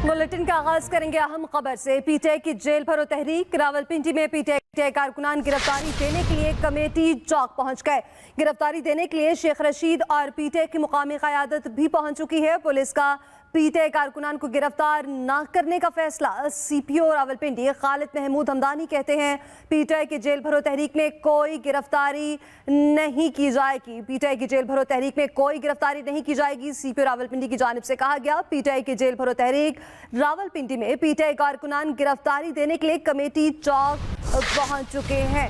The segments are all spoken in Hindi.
बुलेटिन का आगाज करेंगे अहम खबर से। पीटीआई की जेल भरो तहरीक। रावलपिंडी में पीटीआई कारकुनान गिरफ्तारी देने के लिए कमेटी चौक पहुंच गए। गिरफ्तारी देने के लिए शेख रशीद और पीटीआई की मुकामी क़यादत भी पहुंच चुकी है। पुलिस का पीटीआई कारकुनान को गिरफ्तार न करने का फैसला। सीपीओ रावलपिंडी खालिद महमूद हमदानी कहते हैं पीटीआई की जेल भरो तहरीक में कोई गिरफ्तारी नहीं की जाएगी। पीटीआई की जेल भरो तहरीक में कोई गिरफ्तारी नहीं की जाएगी। सीपीओ रावलपिंडी की जानिब से कहा गया पीटीआई की जेल भरो तहरीक। रावलपिंडी में पीटीआई कारकुनान गिरफ्तारी देने के लिए कमेटी चौक पहुंच चुके हैं।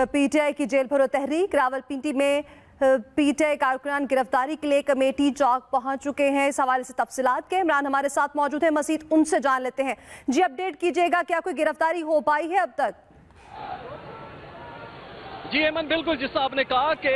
पीटीआई की जेल भरो तहरीक। रावलपिंडी में पीटीआई कारकुनान गिरफ्तारी के लिए कमेटी चौक पहुंच चुके हैं। इस हवाले से तफसीलात के इमरान हमारे साथ मौजूद है, मजीद उनसे जान लेते हैं। जी अपडेट कीजिएगा, क्या कोई गिरफ्तारी हो पाई है अब तक? जी अमन, बिल्कुल जिस आपने कहा कि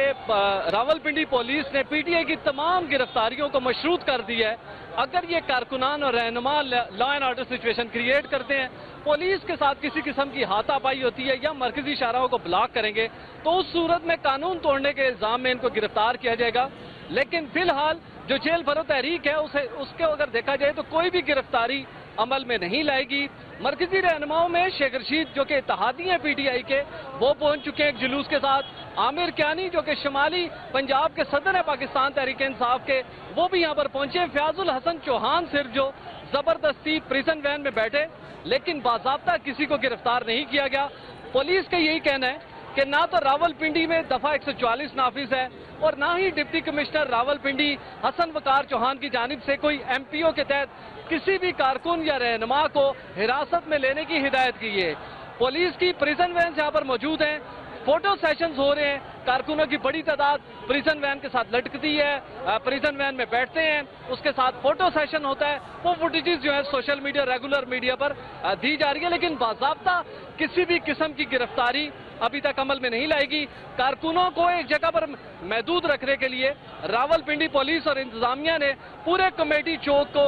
रावलपिंडी पुलिस ने पीटीआई की तमाम गिरफ्तारियों को मशरूत कर दिया है। अगर ये कारकुनान और रहनुमा law and order situation create करते हैं, पुलिस के साथ किसी किस्म की हाथापाई होती है या मरकजी शाहराहों को ब्लॉक करेंगे, तो उस सूरत में कानून तोड़ने के इल्जाम में इनको गिरफ्तार किया जाएगा। लेकिन फिलहाल जो जेल भरो तहरीक है उसके अगर देखा जाए तो कोई भी गिरफ्तारी अमल में नहीं लाएगी। मरकजी रहनुमाओं में शेख रशीद जो कि इत्तेहादी हैं पीटीआई के, वो पहुंच चुके हैं एक जुलूस के साथ। आमिर क्यानी जो कि शुमाली पंजाब के सदर है पाकिस्तान तहरीक इंसाफ के, वो भी यहाँ पर पहुंचे। फयाजुल हसन चौहान सिर्फ जो जबरदस्ती प्रिजन वैन में बैठे, लेकिन बाज़ाब्ता किसी को गिरफ्तार नहीं किया गया। पुलिस का यही कहना है कि ना तो रावलपिंडी में दफा 144 नाफिज है और ना ही डिप्टी कमिश्नर रावलपिंडी हसन वकार चौहान की जानिब से कोई एमपीओ के तहत किसी भी कारकुन या रहनुमा को हिरासत में लेने की हिदायत की है। पुलिस की प्रिजन वैन यहाँ पर मौजूद हैं, फोटो सेशंस हो रहे हैं। कारकुनों की बड़ी तादाद प्रिजन वैन के साथ लटकती है, प्रिजन वैन में बैठते हैं, उसके साथ फोटो सेशन होता है। वो फुटेजेस जो है सोशल मीडिया, रेगुलर मीडिया पर दी जा रही है, लेकिन बाज़ाब्ता किसी भी किस्म की गिरफ्तारी अभी तक अमल में नहीं लाएगी। कारकुनों को एक जगह पर महदूद रखने के लिए रावलपिंडी पुलिस और इंतजामिया ने पूरे कमेटी चौक को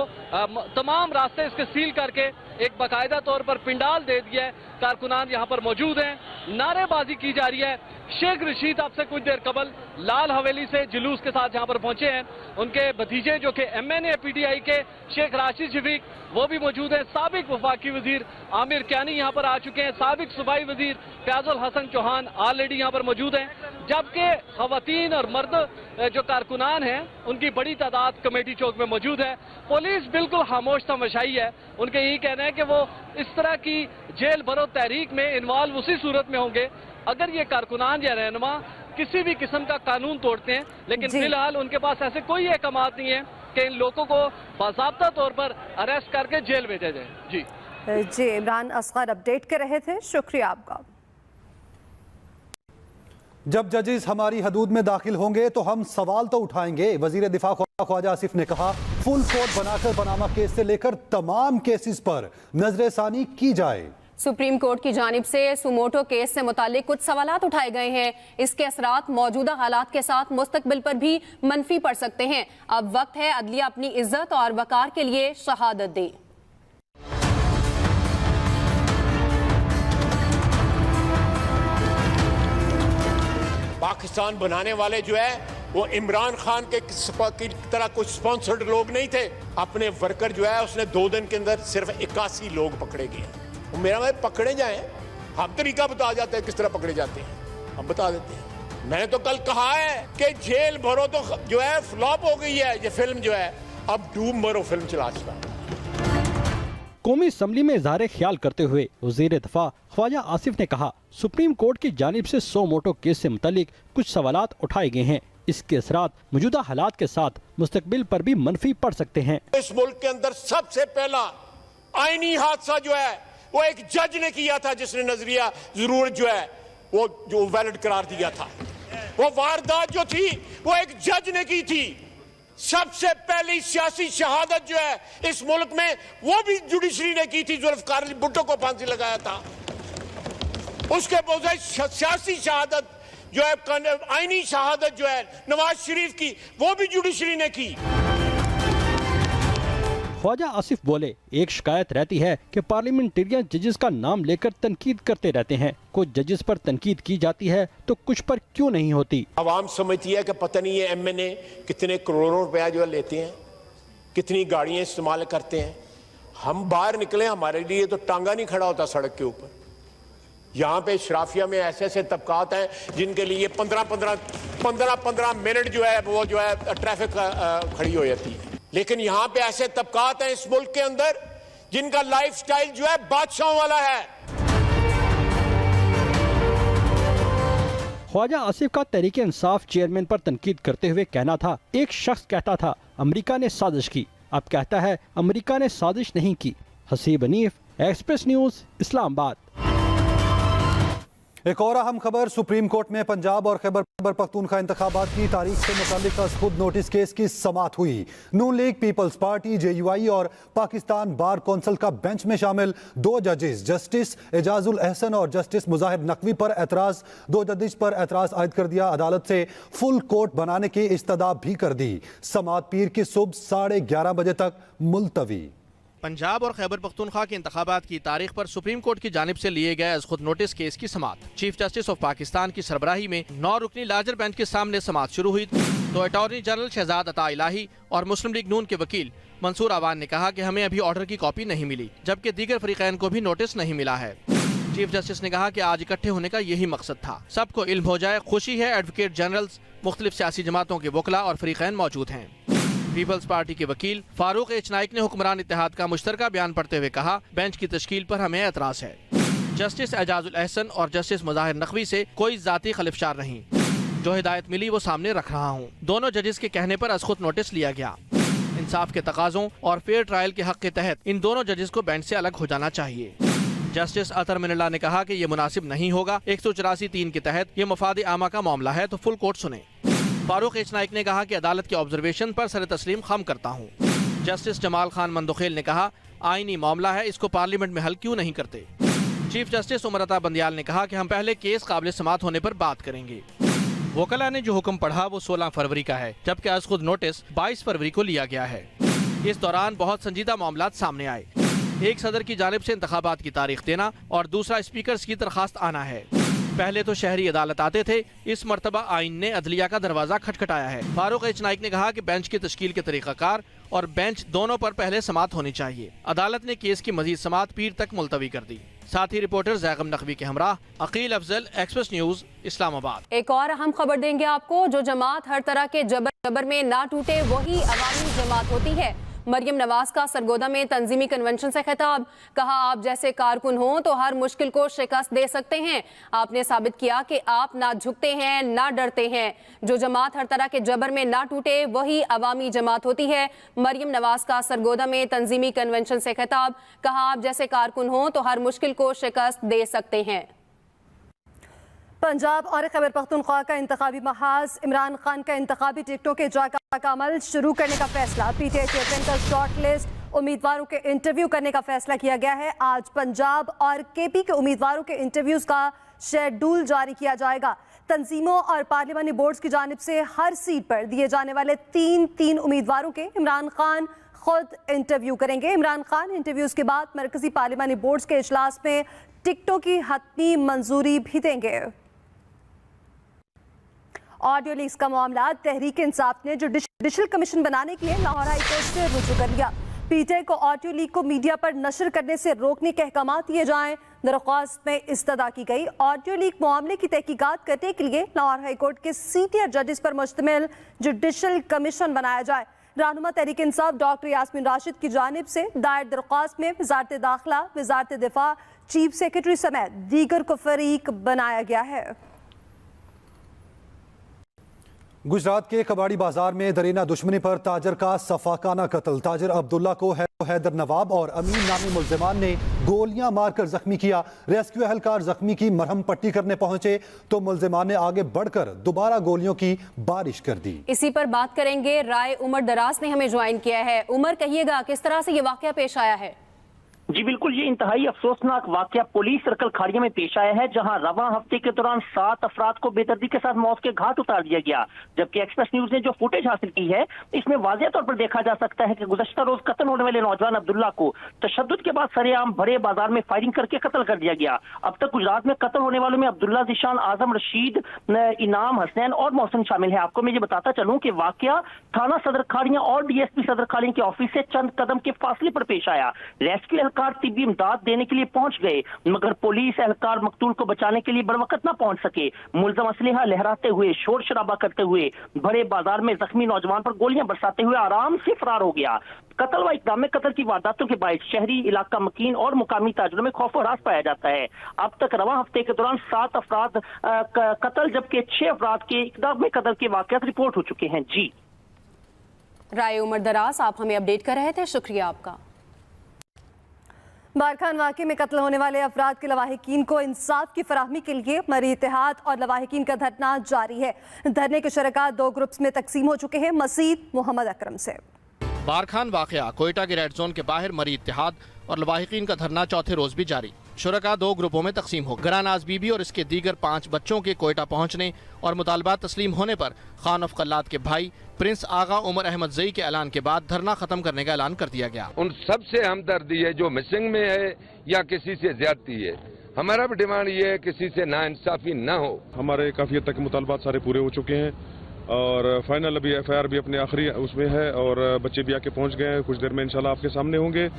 तमाम रास्ते इसके सील करके एक बाकायदा तौर पर पिंडाल दे दिया है। कारकुनान यहाँ पर मौजूद हैं, नारेबाजी की जा रही है। शेख रशीद आपसे कुछ देर कबल लाल हवेली से जुलूस के साथ यहाँ पर पहुंचे हैं। उनके भतीजे जो कि एमएनए पीटीआई के शेख राशिद शफीक, वो भी मौजूद हैं। साबिक वफाकी वजीर आमिर क्यानी यहाँ पर आ चुके हैं। साबिक सूबाई वजीर फयाजुल हसन चौहान ऑलरेडी यहाँ पर मौजूद हैं। जबकि खवातीन और मर्द जो कारकुनान हैं, उनकी बड़ी तादाद कमेटी चौक में मौजूद है। पुलिस बिल्कुल खामोश तमाशाई है। उनके यही कहना है कि वो इस तरह की जेल भरो तहरीक में इन्वॉल्व उसी सूरत में होंगे अगर ये कारकुनान या रहनुमा किसी भी किस्म का कानून तोड़ते हैं। लेकिन फिलहाल उनके पास ऐसे कोई अहकामात नहीं है कि इन लोगों को बाज़ाब्ता तौर पर अरेस्ट करके जेल भेजा जाए। जी इमरान असगर अपडेट कर रहे थे, शुक्रिया आपका। जब जजेस हमारी हदूद में दाखिल होंगे तो हम सवाल तो उठाएंगे। वजीर दिफा ख्वाजा आसिफ ने कहा फुल कोर्ट बनाकर पनामा केस से लेकर तमाम केसेस पर नजरसानी की जाए। सुप्रीम कोर्ट की जानिब से सुमोटो केस से मुतालिक कुछ सवालात उठाए गए हैं। इसके असरात मौजूदा हालात के साथ मुस्तकबिल पर भी मनफी पड़ सकते हैं। अब वक्त है अदलिया अपनी इज्जत और वकार के लिए शहादत दे। पाकिस्तान बनाने वाले जो है वो इमरान खान के की तरह कुछ स्पॉन्सर्ड लोग नहीं थे। अपने वर्कर जो है उसने 2 दिन के अंदर सिर्फ 81 लोग पकड़े गए। मेरा मतलब पकड़े जाएं, हम तरीका बता जाते हैं किस तरह पकड़े जाते हैं, हम बता देते हैं। मैंने तो कल कहा है कि जेल भरो तो जो है फ्लॉप हो गई है ये फिल्म जो है, अब डूब मरो फिल्म चला चुका। कौमी असम्बली में इज़हार ख्याल करते हुए वज़ीर दफ़ा ख्वाजा आसिफ ने कहा सुप्रीम कोर्ट की जानिब से सुमोटो केस से मुतालिक कुछ सवालात उठाए गए हैं। इसके असरात मौजूदा हालात के साथ मुस्तकबिल पर भी मनफी पड़ सकते हैं। इस मुल्क के अंदर सबसे पहला आईनी हादसा जो है वो एक जज ने किया था, जिसने नजरिया जरूर जो है वो जो वैलिड करार दिया था। वो वारदात जो थी वो एक जज ने की थी। सबसे पहली सियासी शहादत जो है इस मुल्क में वो भी जुडिशरी ने की थी। जुल्फकार अली भुट्टो को फांसी लगाया था। उसके बजाय सियासी शहादत जो है आईनी शहादत जो है नवाज शरीफ की, वो भी जुडिशरी ने की। ख्वाजा आसिफ बोले एक शिकायत रहती है कि पार्लियामेंटेरियन जजेस का नाम लेकर तनकीद करते रहते हैं। कुछ जजेस पर तनकीद की जाती है तो कुछ पर क्यों नहीं होती। आवाम समझती है कि पता नहीं है एमएनए कितने करोड़ों रुपया जो है लेते हैं, कितनी गाड़ियां इस्तेमाल करते हैं। हम बाहर निकले, हमारे लिए तो टांगा नहीं खड़ा होता सड़क के ऊपर। यहाँ पे शराफिया में ऐसे ऐसे तबकात हैं जिनके लिए 15 मिनट जो है वो जो है ट्रैफिक खड़ी हो जाती है। लेकिन यहाँ पे ऐसे तबकात हैं इस मुल्क के अंदर जिनका लाइफस्टाइल जो है बादशाहों वाला है। ख्वाजा आसिफ का तहरीक इंसाफ चेयरमैन पर तनकीद करते हुए कहना था, एक शख्स कहता था अमेरिका ने साजिश की, अब कहता है अमेरिका ने साजिश नहीं की। Haseeb Hanif, express news, Islamabad. एक और अहम खबर, सुप्रीम कोर्ट में पंजाब और खैबर पख्तूनख्वा इंतखाबात की तारीख से मुताल्लिक खुद नोटिस केस की समाअत हुई। नून लीग, पीपल्स पार्टी, JUI और पाकिस्तान बार कौंसिल का बेंच में शामिल 2 जजेस जस्टिस एजाजुल अहसन और जस्टिस मुजाहिर नकवी पर एतराज 2 जजेस पर एतराज आयद कर दिया। अदालत से फुल कोर्ट बनाने की इस्तदा भी कर दी। समाअत पीर की सुबह 11:30 बजे तक मुलतवी। पंजाब और खैबर पख्तूनख्वा के इंतखाबात की तारीख पर सुप्रीम कोर्ट की जानिब से लिए गए खुद नोटिस केस की समाअत चीफ जस्टिस ऑफ पाकिस्तान की सरबराही में 9 रुकनी लार्जर बेंच के सामने समाअत शुरू हुई। तो अटॉर्नी जनरल शहजाद अता इलाही और मुस्लिम लीग नून के वकील मंसूर आवान ने कहा कि हमें अभी ऑर्डर की कॉपी नहीं मिली, जबकि दीगर फरीकैन को भी नोटिस नहीं मिला है। चीफ जस्टिस ने कहा कि आज इकट्ठे होने का यही मकसद था, सबको इल्म हो जाए। खुशी है एडवोकेट जनरल्स, मुख्तलिफ सियासी जमातों के वकला और फरीकैन मौजूद हैं। पीपल्स पार्टी के वकील फारूक एच नाइक ने हुक्मरान इत्तेहाद का मुश्तरका बयान पढ़ते हुए कहा, बेंच की तश्कील पर हमें एतराज है। जस्टिस एजाजुल अहसन और जस्टिस मुजाहिर नकवी से कोई जाती खलिफशार नहीं, जो हिदायत मिली वो सामने रख रहा हूँ। दोनों जजेस के कहने पर अज़खुद नोटिस लिया गया। इंसाफ के तकाज़ों और फेयर ट्रायल के हक के तहत इन दोनों जजेस को बेंच से अलग हो जाना चाहिए। जस्टिस अतर मिनल्ला ने कहा कि ये मुनासिब नहीं होगा, 184(3) के तहत ये मफाद आमा का मामला है तो फुल कोर्ट सुने। फारूक एच नाइक ने कहा कि अदालत के ऑब्जर्वेशन पर सर तस्लीम खम करता हूँ। जस्टिस जमाल खान मंदोखेल ने कहा, आईनी मामला है, इसको पार्लियामेंट में हल क्यों नहीं करते। चीफ जस्टिस उमर अता बंदियाल ने कहा कि हम पहले केस काबिल समाअत होने पर बात करेंगे। वकला ने जो हुक्म पढ़ा वो 16 फरवरी का है, जबकि आज खुद नोटिस 22 फरवरी को लिया गया है। इस दौरान बहुत संजीदा मामलात सामने आए। एक सदर की जानिब से इंतखाबात की तारीख देना और दूसरा स्पीकर की दरखास्त आना है। पहले तो शहरी अदालत आते थे, इस मर्तबा आइन ने अदलिया का दरवाजा खटखटाया है। फारूक एच नाइक ने कहा कि बेंच की तश्कील के तरीकाकार और बेंच दोनों पर पहले समाअत होनी चाहिए। अदालत ने केस की मजीद समाअत पीर तक मुलतवी कर दी। साथ ही रिपोर्टर जैगम नकवी के हमरा अकील अफजल, एक्सप्रेस न्यूज, इस्लामाबाद। एक और अहम खबर देंगे आपको, जो जमात हर तरह के जबर में ना टूटे वही अवामी जमात होती है। मरियम नवाज का सरगोदा में तंजीमी कन्वेंशन से खिताब, कहा आप जैसे कारकुन हो तो हर मुश्किल को शिकस्त दे सकते हैं। आपने साबित किया कि आप ना झुकते हैं ना डरते हैं। जो जमात हर तरह के जबर में ना टूटे वही अवामी जमात होती है। मरियम नवाज का सरगोदा में तंजीमी कन्वेंशन से खिताब, कहा आप जैसे कारकुन हो तो हर मुश्किल को शिकस्त दे सकते हैं। पंजाब और खैबर पख्तूनख्वा का इंतखाबी महाज, इमरान खान का इंतखाबी टिकटों के जायका का अमल शुरू करने का फैसला। PTI चेयरमैन का शॉर्ट लिस्ट उम्मीदवारों के इंटरव्यू करने का फैसला किया गया है। आज पंजाब और KP के उम्मीदवारों के इंटरव्यूज का शेड्यूल जारी किया जाएगा। तंजीमों और पार्लिमानी बोर्ड्स की जानिब से हर सीट पर दिए जाने वाले 3 उम्मीदवारों के इमरान खान खुद इंटरव्यू करेंगे। इमरान खान इंटरव्यूज के बाद मरकजी पार्लिमानी बोर्ड्स के इजलास में टिकटों की हतमी मंजूरी भी देंगे। ऑडियो लीक्स का मामला, तहरीक इंसाफ ने जुडिशल कमीशन बनाने के लिए लाहौर हाई कोर्ट से रुजू कर लिया। PTI को ऑडियो लीक को मीडिया पर नशर करने से रोकने के अहकाम दिए जाएं। दरख्वास्त में इस्तदा की गई। ऑडियो लीक मामले की तहकीकात करने के लिए लाहौर हाई कोर्ट के सीनियर जजेस पर मुश्तमिल जुडिशल कमीशन बनाया जाए। रहनुमा तहरीक इंसाफ डॉक्टर यास्मीन राशिद की जानिब से दायर दरख्वास्त में वजारत दाखिला, वजारत दिफा, चीफ सेक्रेटरी समेत दीगर को फरीक बनाया गया है। गुजरात के कबाड़ी बाजार में दरीना दुश्मनी पर ताजर का सफाकाना कत्ल। ताजर अब्दुल्ला को हैदर नवाब और अमीन नामी मुल्जिमान ने गोलियां मारकर जख्मी किया। रेस्क्यू एहलकार जख्मी की मरहम पट्टी करने पहुंचे तो मुल्जिमान ने आगे बढ़कर दोबारा गोलियों की बारिश कर दी। इसी पर बात करेंगे, राय उमर दराज ने हमें ज्वाइन किया है। उमर, कहिएगा किस तरह से ये वाकया पेश आया है? जी बिल्कुल, ये इंतहाई अफसोसनाक वाकया पुलिस सर्कल खाड़िया में पेश आया है, जहां रवां हफ्ते के दौरान 7 अफराद को बेदर्दी के साथ मौत के घाट उतार दिया गया। जबकि एक्सप्रेस न्यूज ने जो फुटेज हासिल की है, इसमें वाज़ेह तौर पर देखा जा सकता है कि गुज़श्ता रोज कत्ल होने वाले नौजवान अब्दुल्ला को तशद्दुद के बाद सरेआम बड़े बाजार में फायरिंग करके कत्ल कर दिया गया। अब तक गुजरात में कत्ल होने वालों में अब्दुल्ला, ज़िशान, आजम, रशीद, इनाम, हसनैन और मोहसिन शामिल है। आपको मैं ये बताता चलूं कि वाकया थाना सदर खाड़िया और डीएसपी सदर खाड़िया के ऑफिस से चंद कदम के फासले पर पेश आया। रेस्क्यू एहलकार तिब्बी इमदाद देने के लिए पहुंच गए, मगर पुलिस एहलकार मकतूल को बचाने के लिए बरवकत न पहुंच सके। मुलजम असलहा लहराते हुए, शोर शराबा करते हुए बड़े बाजार में जख्मी नौजवान पर गोलियां बरसाते हुए आराम से फरार हो गया। कत्ल व इक़दाम में कत्ल की वारदातों के बाद शहरी इलाका मकीन और मुकामी ताजरों में खौफ और हरास पाया जाता है। अब तक रवां हफ्ते के दौरान 7 अफराद कत्ल जबकि 6 अफराद के इक़दाम में कत्ल के वाक़यात रिपोर्ट हो चुके हैं। जी राय उमर दराज, आप हमें अपडेट कर रहे थे, शुक्रिया आपका। बारखान वाक़े में कत्ल होने वाले अफराद के लवाहिकीन को इंसाफ की फराहमी के लिए मरी इत्तेहाद और लवाहिकीन का धरना जारी है। धरने के शरका 2 ग्रुप्स में तकसीम हो चुके हैं। मसीद मोहम्मद अकरम से। बारखान वाक़या कोयटा के रेड जोन के बाहर मरी इत्तेहाद और लवाहिकीन का धरना चौथे रोज भी जारी। शुरका 2 ग्रुपों में तकसीम हो। गरानाज बीबी और इसके दीगर 5 बच्चों के कोयटा पहुंचने और मुतालबात तस्लीम होने पर खान अफ कल्लात के भाई प्रिंस आगा उमर अहमद जई के ऐलान के बाद धरना खत्म करने का ऐलान कर दिया गया। उन सबसे हमदर्दी है जो मिसिंग में है या किसी से ज्यादती है। हमारा भी डिमांड ये है किसी से नाइंसाफी न हो। हमारे काफी हद तक मुतालबात सारे पूरे हो चुके हैं और फाइनल अभी एफआईआर भी अपने आखिरी उसमें है और बच्चे भी आके पहुंच गए हैं। कुछ देर में इंशाल्लाह आपके सामने होंगे।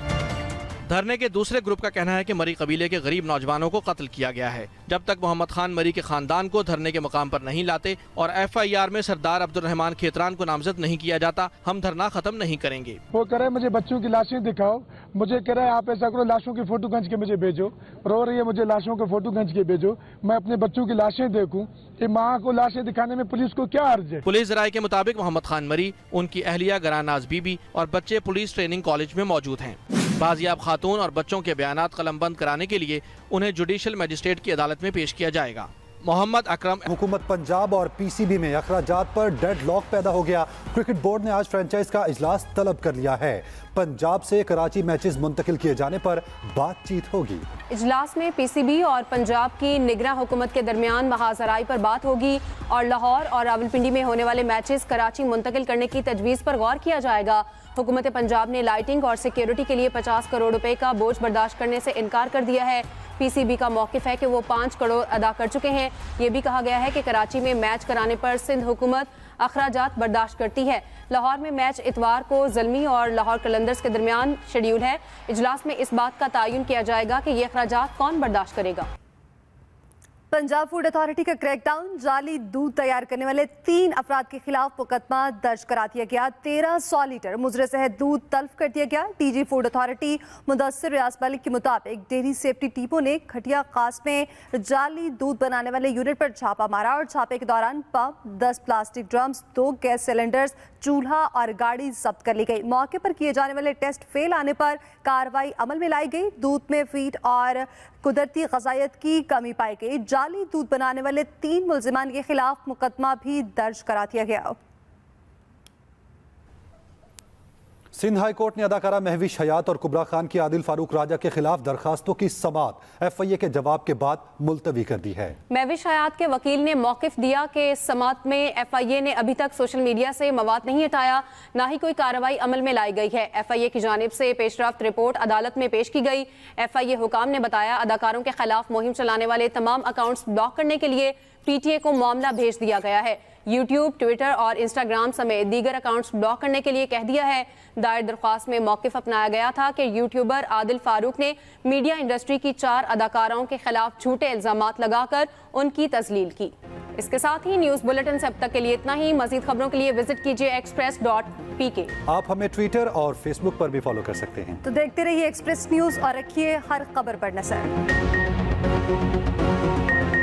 धरने के दूसरे ग्रुप का कहना है कि मरी कबीले के गरीब नौजवानों को कत्ल किया गया है। जब तक मोहम्मद खान मरी के खानदान को धरने के मुकाम पर नहीं लाते और एफआईआर में सरदार अब्दुल रहमान खेतरान को नामजद नहीं किया जाता, हम धरना खत्म नहीं करेंगे। वो कह रहे मुझे बच्चों की लाशें दिखाओ, मुझे कह रहा है आप ऐसा करो लाशों की फोटो खींच के मुझे भेजो, रो रही है मुझे लाशों की फोटो खींच के भेजो, मैं अपने बच्चों की लाशें देखूं। कि माँ को लाशें दिखाने में पुलिस को क्या अर्ज है। पुलिस राय के मुताबिक मोहम्मद खान मरी, उनकी अहलिया गरानाज बीबी और बच्चे पुलिस ट्रेनिंग कॉलेज में मौजूद हैं। बाजियाब खातून और बच्चों के बयानात कलमबंद कराने के लिए उन्हें जुडिशल मजिस्ट्रेट की अदालत में पेश किया जाएगा। मोहम्मद अकरम। हुकूमत पंजाब और पीसीबी में अखराजात पर डेडलॉक पैदा हो गया। क्रिकेट बोर्ड ने आज फ्रेंचाइज का इजलास तलब कर लिया है। पंजाब से कराची मैचेस मुंतकिल किए जाने पर बातचीत होगी। इजलास में पीसीबी और पंजाब की निगरां हुकूमत के दरमियान महाजराई पर बात होगी और लाहौर और रावलपिंडी में होने वाले मैचेस कराची मुंतकिल करने की तजवीज़ पर गौर किया जाएगा। हुकूमत पंजाब ने लाइटिंग और सिक्योरिटी के लिए 50 करोड़ रुपए का बोझ बर्दाश्त करने से इनकार कर दिया है। पीसीबी का मौक़िफ़ है कि वो 5 करोड़ अदा कर चुके हैं। ये भी कहा गया है कि कराची में मैच कराने पर सिंध हुकूमत अखराजात बर्दाश्त करती है। लाहौर में मैच इतवार को ज़ल्मी और लाहौर कलंदर्स के दरमियान शेड्यूल है। इजलास में इस बात का तयन किया जाएगा कि ये अखराजात कौन बर्दाश्त करेगा। पंजाब फूड अथॉरिटी का क्रैकडाउन, जाली दूध तैयार करने वाले 3 अफराद के खिलाफ मुकदमा दर्ज करा दिया गया। 1300 लीटर मुजरे सेहत दूध तल्फ कर दिया गया। डीजी फूड अथॉरिटी मुदस्सिर रियाज मलिक के मुताबिक डेयरी सेफ्टी टीमों ने खटिया खास में जाली दूध बनाने वाले यूनिट पर छापा मारा और छापे के दौरान pump, 10 plastic drums, 2 gas cylinders, चूल्हा और गाड़ी जब्त कर ली गई। मौके पर किए जाने वाले टेस्ट फेल आने पर कार्रवाई अमल में लाई गई। दूध में फीड और कुदरती ग़ज़ाइयत की कमी पाई गई। जाली दूध बनाने वाले 3 मुल्ज़िमान के खिलाफ मुकदमा भी दर्ज करा दिया गया। सिंध हाई कोर्ट ने अदाकारा महविश हयात और कुबरा खान की आदिल फारूक राजा के खिलाफ दरखास्तों की समाअत एफआईए के जवाब के बाद मुलतवी कर दी है। महविश हयात के वकील ने मौक़िफ़ दिया कि समाअत में एफआईए ने अभी तक सोशल मीडिया से मवाद नहीं हटाया, ना ही कोई कार्रवाई अमल में लाई गई है। एफआईए की जानिब से पेशरफ्त रिपोर्ट अदालत में पेश की गई। एफआईए हुकाम ने बताया अदाकारों के खिलाफ मुहिम चलाने वाले तमाम अकाउंट्स ब्लॉक करने के लिए पीटीए को मामला भेज दिया गया है। यूट्यूब, ट्विटर और इंस्टाग्राम समेत दीगर अकाउंट्स ब्लॉक करने के लिए कह दिया है। दायर दरख्वास्त में मौक़िफ़ अपनाया गया था कि यूट्यूबर आदिल फारूक ने मीडिया इंडस्ट्री की 4 अदाकाराओं के खिलाफ झूठे इल्ज़ामात लगाकर उनकी तज़लील की। इसके साथ ही न्यूज़ बुलेटिन से अब तक के लिए इतना ही। मज़ीद खबरों के लिए विजिट कीजिए express.pk। आप हमें ट्विटर और फेसबुक पर भी फॉलो कर सकते हैं। तो देखते रहिए एक्सप्रेस न्यूज़ और रखिए हर खबर पर नजर।